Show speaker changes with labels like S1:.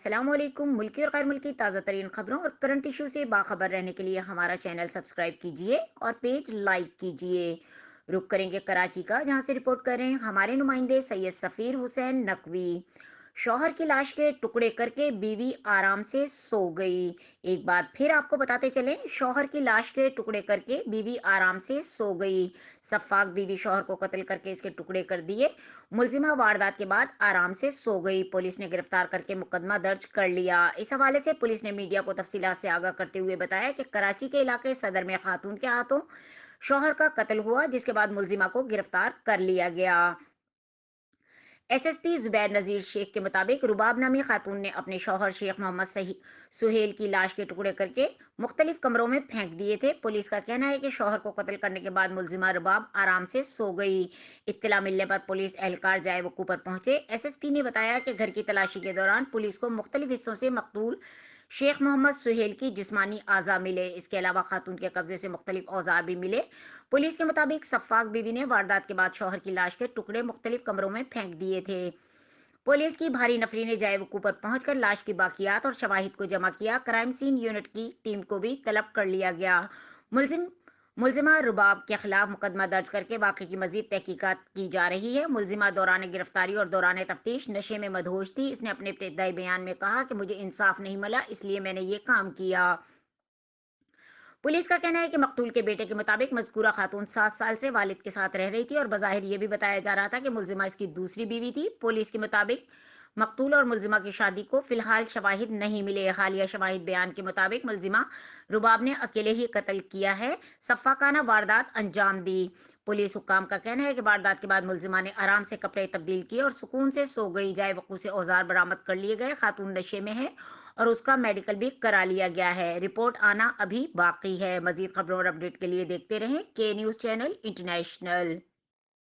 S1: अस्सलाम वालेकुम। मुल्की और गैर मुल्की ताज़ा तरीन खबरों और करंट इशू से बाखबर रहने के लिए हमारा चैनल सब्सक्राइब कीजिए और पेज लाइक कीजिए। रुक करेंगे कराची का, जहां से रिपोर्ट कर रहे हैं हमारे नुमाइंदे सैयद सफ़ीर हुसैन नकवी। शौहर की लाश के टुकड़े करके बीवी आराम से सो गई। एक बार फिर आपको बताते चलें, शौहर की लाश के टुकड़े करके बीवी आराम से सो गई। सफाक बीवी शौहर को कत्ल करके इसके टुकड़े कर दिए। मुलजिमा वारदात के बाद आराम से सो गई। पुलिस ने गिरफ्तार करके मुकदमा दर्ज कर लिया। इस हवाले से पुलिस ने मीडिया को तफसीलात से आगाह करते हुए बताया कि कराची के इलाके सदर में खातून के हाथों शौहर का कत्ल हुआ, जिसके बाद मुलजिमा को गिरफ्तार कर लिया गया। एसएसपी जुबैर नजीर शेख के मुताबिक रुबाब नामी खातून ने अपने शौहर शेख मोहम्मद सुहेल की लाश के टुकड़े करके मुख्तलिफ कमरों में फेंक दिए थे। पुलिस का कहना है कि शौहर को कत्ल करने के बाद मुलजिमा रुबाब आराम से सो गई। इत्तला मिलने पर पुलिस एहलकार जाए वकू पर पहुंचे। एसएसपी ने बताया कि घर की तलाशी के दौरान पुलिस को मुख्तलिफ हिस्सों से मकतूल शेख मोहम्मद सुहेल की जिस्मानी आज़ा मिले। इसके अलावा खातून के कब्जे से मुख्तलिफ औजार भी मिले। पुलिस के मुताबिक सफाक बीवी ने वारदात के बाद शौहर की लाश के टुकड़े मुख्तलिफ कमरों में फेंक दिए थे। पुलिस की भारी नफरी ने जाए वकू पर पहुंचकर लाश की बाकियात और शवाहिद को जमा किया। क्राइम सीन यूनिट की टीम को भी तलब कर लिया गया। मुलजिम मुलजिमा रुबाब के खिलाफ मुकदमा दर्ज करके वाक़े की मजीद तहकीकात की जा रही है। मुलजिमा दौरान गिरफ्तारी और दौरान तफ्तीश नशे में मदहोश थी। इसने अपने इब्तदाई बयान में कहा कि मुझे इंसाफ नहीं मिला, इसलिए मैंने ये काम किया। पुलिस का कहना है कि मकतूल के बेटे के मुताबिक मजकूरा खातून 7 साल से वालिद के साथ रह रही थी और बज़ाहिर ये भी बताया जा रहा था कि मुलजिमा इसकी दूसरी बीवी थी। पुलिस के मुताबिक मकतूल और मुलजिमा की शादी को फिलहाल शवाहिद नहीं मिले। हालिया शवाहिद बयान के मुताबिक मुलजिमा रुबाब ने अकेले ही कत्ल किया है, सफ़ाकाना वारदात अंजाम दी। पुलिस हुक्काम का कहना है कि वारदात के बाद मुलजिमा ने आराम से कपड़े तब्दील किए और सुकून से सो गई। जाए वकू से औजार बरामद कर लिए गए। खातून नशे में है और उसका मेडिकल भी करा लिया गया है। रिपोर्ट आना अभी बाकी है। मजीद खबरों और अपडेट के लिए देखते रहें के न्यूज़ चैनल इंटरनेशनल।